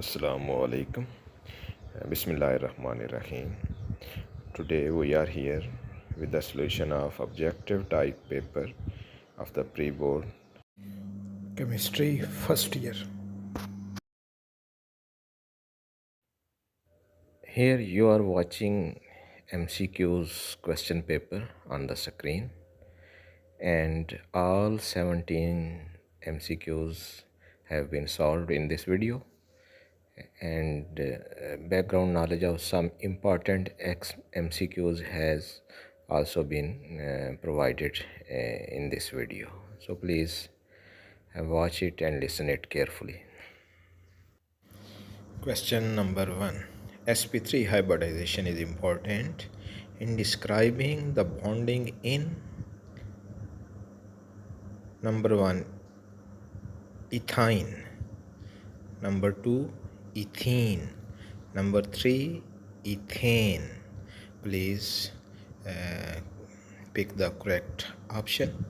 Assalamu alaikum. Bismillahirrahmanirrahim. Today we are here with the solution of objective type paper of the pre-board chemistry first year. Here you are watching MCQs question paper on the screen, and all 17 MCQs have been solved in this video, and background knowledge of some important MCQs has also been provided in this video. So please watch it and listen it carefully. Question number 1. sp3 hybridization is important in describing the bonding in number 1 ethine, number 2 ethene, number 3 ethane. Please pick the correct option.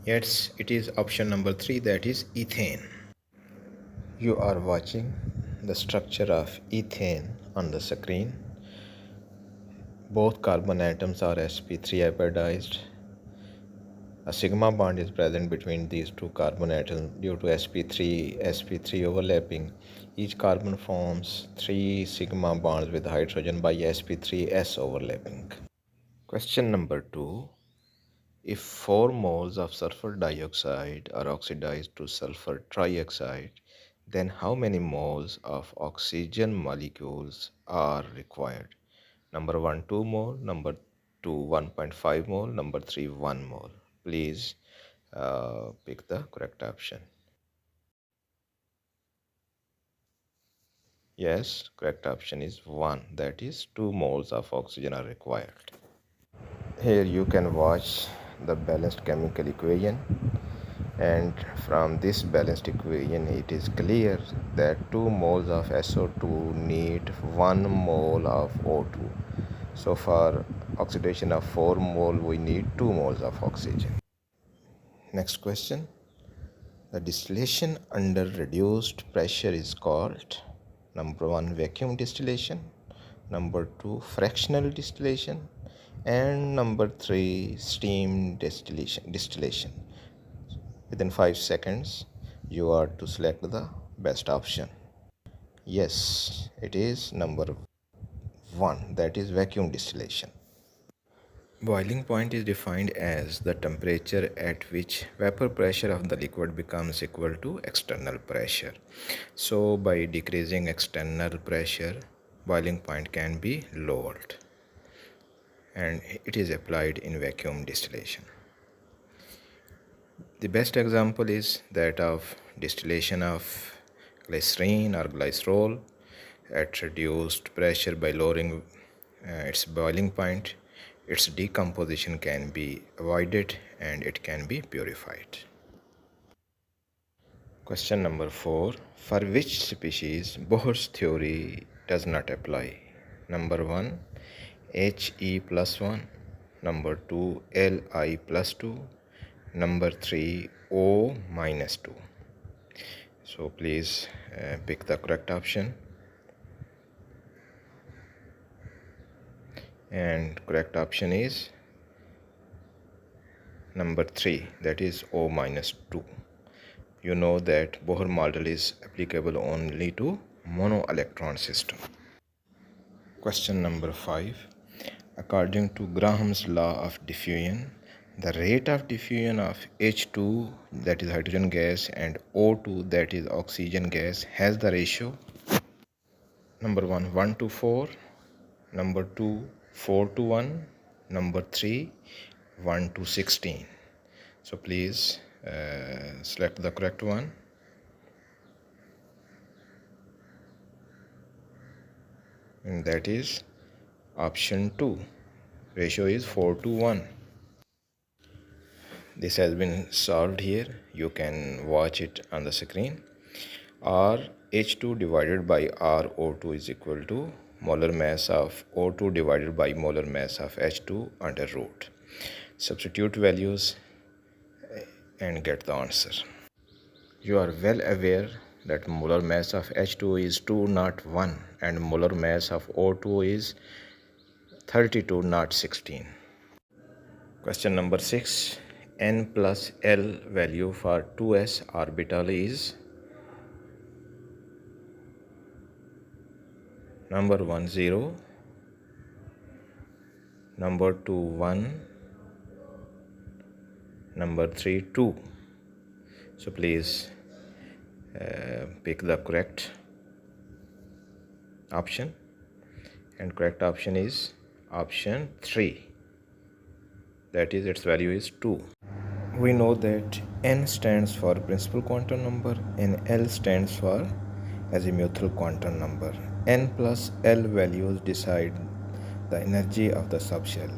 Yes, it is option number 3, that is ethane. You are watching the structure of ethane on the screen. Both carbon atoms are sp3 hybridized. A sigma bond is present between these two carbon atoms due to sp3 overlapping. Each carbon forms 3 sigma bonds with hydrogen by sp3s overlapping. Question number 2. If 4 moles of sulfur dioxide are oxidized to sulfur trioxide, then how many moles of oxygen molecules are required? Number 1, 2 mole, number 2, 1.5 mole, number 3, 1 mole. Please pick the correct option. Yes, correct option is 1, that is 2 moles of oxygen are required. Here you can watch the balanced chemical equation, and from this balanced equation it is clear that 2 moles of SO2 need 1 mole of O2. So for oxidation of 4 mole we need 2 moles of oxygen. Next question. The distillation under reduced pressure is called number 1 vacuum distillation, number 2 fractional distillation, and number 3 steam distillation. Within 5 seconds you are to select the best option. Yes, it is number 1, that is vacuum distillation. Boiling point is defined as the temperature at which vapor pressure of the liquid becomes equal to external pressure. So by decreasing external pressure, boiling point can be lowered, and it is applied in vacuum distillation. The best example is that of distillation of glycerine or glycerol at reduced pressure. By lowering its boiling point, its decomposition can be avoided and it can be purified. Question number 4. For which species Bohr's theory does not apply? Number 1 He plus 1, number 2 Li plus 2, number 3 O minus 2. So please pick the correct option, and correct option is number 3, that is O minus 2. You know that Bohr model is applicable only to mono-electron system. Question number 5. According to Graham's law of diffusion, the rate of diffusion of H2, that is hydrogen gas, and O2, that is oxygen gas, has the ratio number 1 1 to 4, number 2 4 to 1, number 3 1 to 16. So please select the correct one. And that is option 2. Ratio is 4 to 1. This has been solved here. You can watch it on the screen. RH2 divided by RO2 is equal to molar mass of O2 divided by molar mass of H2 under root. Substitute values and get the answer. You are well aware that molar mass of H2O is 201 and molar mass of O2O is 32 not 16. Question number 6. N plus L value for 2s orbital is number 1 0, number 2 1, number 3 2. So please pick the correct option, and correct option is option 3, that is its value is 2. We know that N stands for principal quantum number and L stands for azimuthal quantum number. N plus L values decide the energy of the subshell.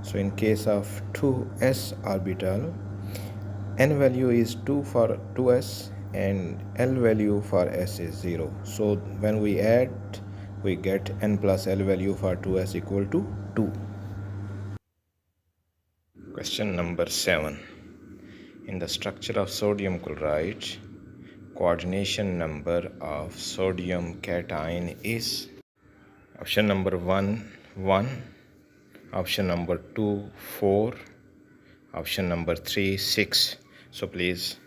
So in case of 2s orbital, N value is 2 for 2s and L value for s is 0. So when we add, we get N plus L value for 2s equal to 2. Question number 7. In the structure of sodium chloride, coordination number of sodium cation is option number 1 1, option number 2 4, option number 3 6. So please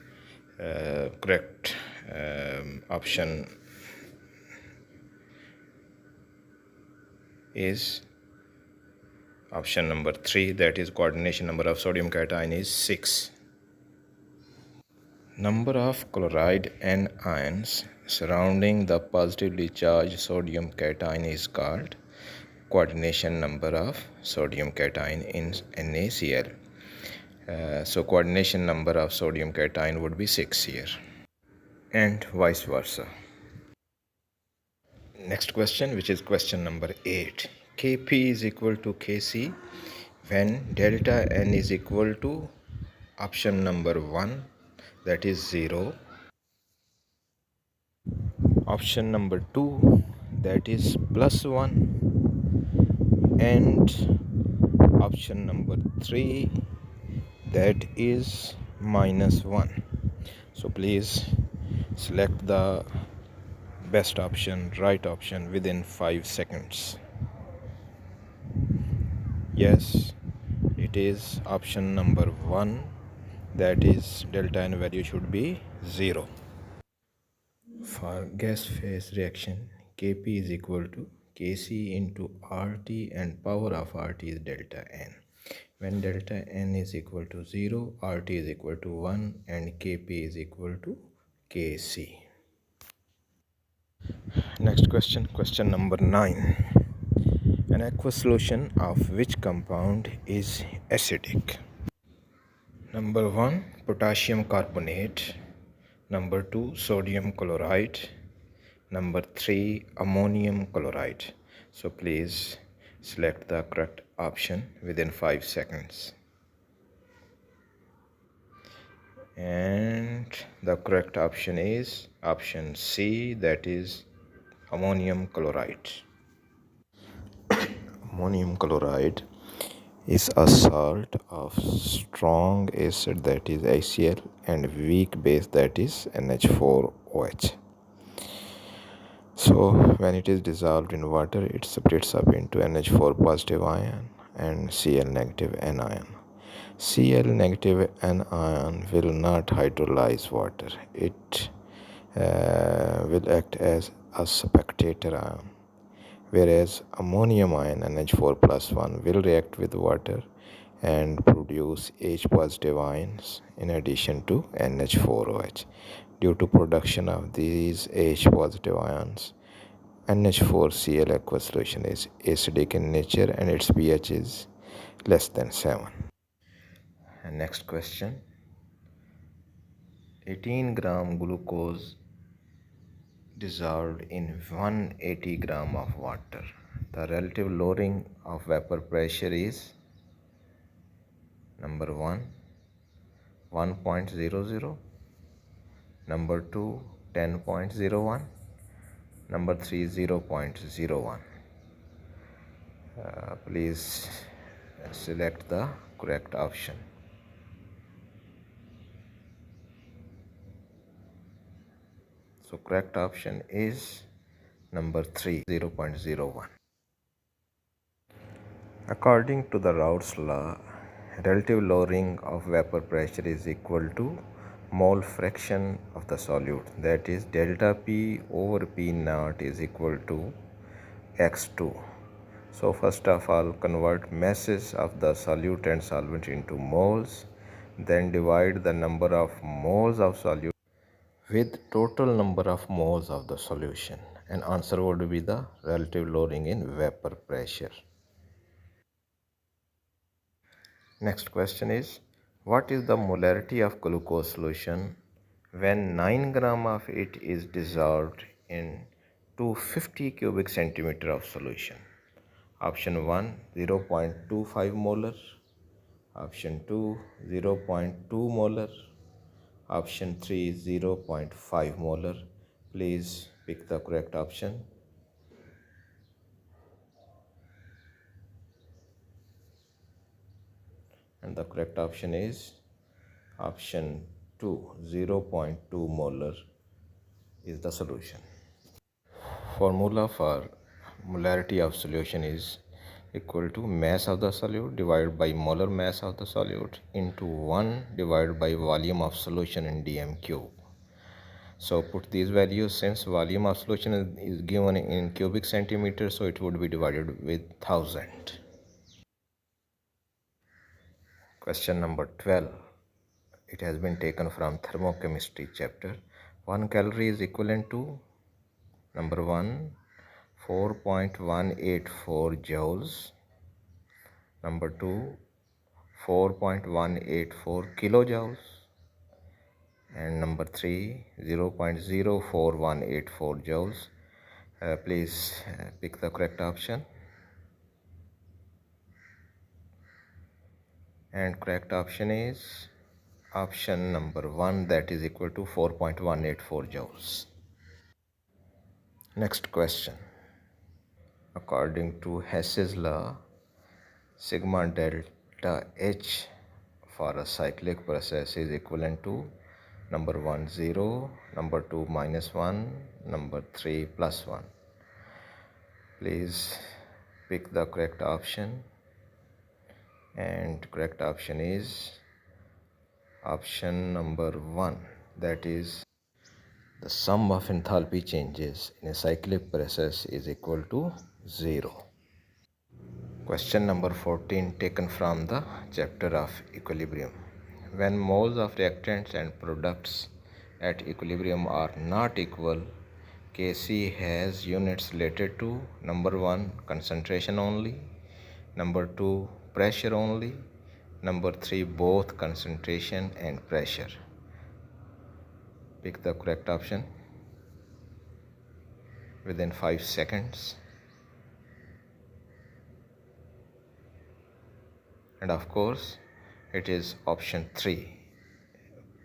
correct option is option number 3, that is coordination number of sodium cation is 6. Number of chloride anions surrounding the positively charged sodium cation is called coordination number of sodium cation in NaCl. So coordination number of sodium cation would be 6 here, and vice versa. Next question, which is question number 8. Kp is equal to Kc when delta N is equal to option number 1, that is 0, option number 2, that is plus 1, and option number 3, that is minus 1. So please select the best option, right option within 5 seconds. Yes, it is option number 1, that is delta N value should be 0. For gas phase reaction, Kp is equal to Kc into RT and power of RT is delta N. When delta N is equal to 0, RT is equal to 1 and Kp is equal to Kc. Next question, question number 9. An aqueous solution of which compound is acidic? Number 1, potassium carbonate. Number 2, sodium chloride. Number 3, ammonium chloride. So please select the correct option within 5 seconds. And the correct option is option C, that is ammonium chloride. Ammonium chloride is a salt of strong acid, that is HCl, and weak base, that is NH4OH. So when it is dissolved in water, it splits up into NH4 positive ion and Cl negative anion. Cl negative anion will not hydrolyze water. It will act as a spectator ion, whereas ammonium ion NH4 plus 1 will react with water and produce H positive ions in addition to NH4OH. Due to production of these H positive ions, NH4Cl aqueous solution is acidic in nature and its pH is less than 7. And next question. 18 gram glucose dissolved in 180 gram of water. The relative lowering of vapor pressure is number 1, 1.00, number 2, 10.01, number 3, 0.01. Please select the correct option. So correct option is number 3, 0.01. According to the Raoult's law, relative lowering of vapor pressure is equal to mole fraction of the solute, that is delta P over P naught is equal to x2. So first of all, convert masses of the solute and solvent into moles, then divide the number of moles of solute with total number of moles of the solution, and answer would be the relative lowering in vapor pressure. Next question is, what is the molarity of glucose solution when 9 gram of it is dissolved in 250 cubic centimeter of solution? Option 1, 0.25 molar. Option 2, 0.2 molar. Option 3, 0.5 molar. Please pick the correct option. And the correct option is option 2, 0.2 molar is the solution. Formula for molarity of solution is equal to mass of the solute divided by molar mass of the solute into 1 divided by volume of solution in dm cube. So put these values, since volume of solution is given in cubic centimeters, so it would be divided with 1000. Question number 12. It has been taken from thermochemistry chapter. 1 calorie is equivalent to number 1, 4.184 joules. Number 2, 4.184 kilojoules. And number 3, 0.04184 joules. Please pick the correct option. And correct option is option number 1, that is equal to 4.184 joules. Next question. According to Hess's law, sigma delta H for a cyclic process is equivalent to number 1, 0, number 2, -1, number 3, +1. Please pick the correct option, and correct option is option number 1, that is the sum of enthalpy changes in a cyclic process is equal to 0. Question number 14, taken from the chapter of equilibrium. When moles of reactants and products at equilibrium are not equal, Kc has units related to number 1, concentration only, number 2, pressure only, number 3, both concentration and pressure. Pick the correct option within 5 seconds. And of course, it is option 3.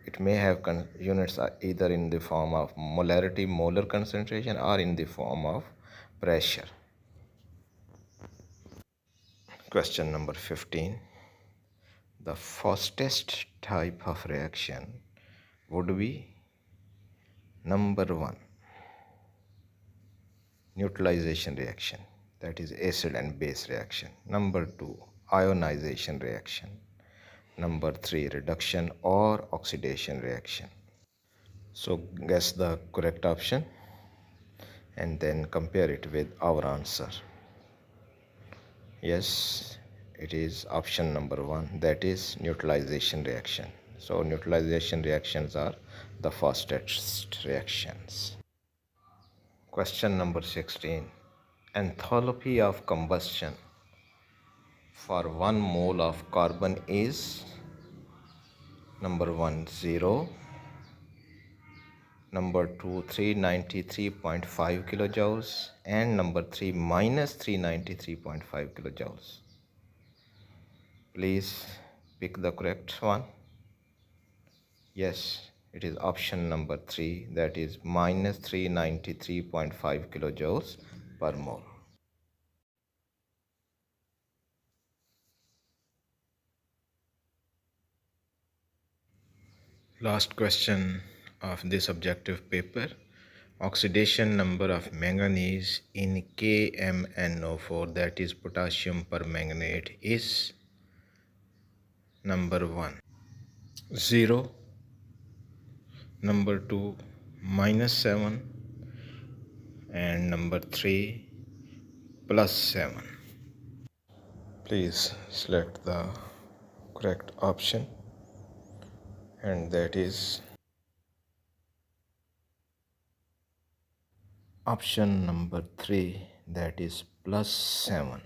It may have units either in the form of molarity, molar concentration, or in the form of pressure. Question number 15. The fastest type of reaction would be number 1, neutralization reaction, that is acid and base reaction. Number 2, ionization reaction. Number 3, reduction or oxidation reaction. So guess the correct option and then compare it with our answer. Yes, it is option number 1, that is neutralization reaction. So neutralization reactions are the fastest reactions. Question number 16. Enthalpy of combustion for 1 mole of carbon is number 1, 0, number 2, 393.5 kilojoules, and number 3, minus 393.5 kilojoules. Please pick the correct one. Yes, it is option number 3, that is minus 393.5 kilojoules per mole. Last question of this objective paper. oxidation number of manganese in KMnO4, that is potassium permanganate, is number 1 0, number 2 -7, and number 3 +7. Please select the correct option, and that is option number 3, that is +7.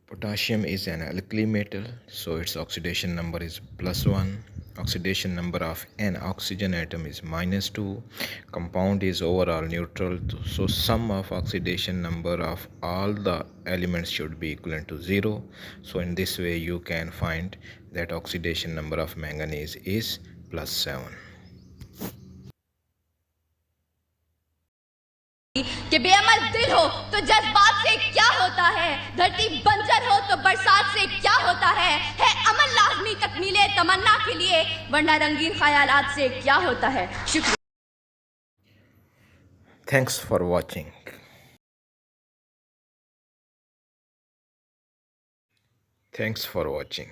Potassium is an alkali metal, so its oxidation number is +1. Oxidation number of an oxygen atom is -2. Compound is overall neutral, so sum of oxidation number of all the elements should be equivalent to 0. So in this way you can find that oxidation number of manganese is +7. कि बेअमल दिल हो तो जज्बात से क्या होता है, धरती बंजर हो तो बरसात से क्या होता है अमल लाजमी तकमीले तमन्ना के लिए, वरना रंगीन ख्यालात से क्या होता है। शुक्रिया। Thanks for watching. Thanks for watching.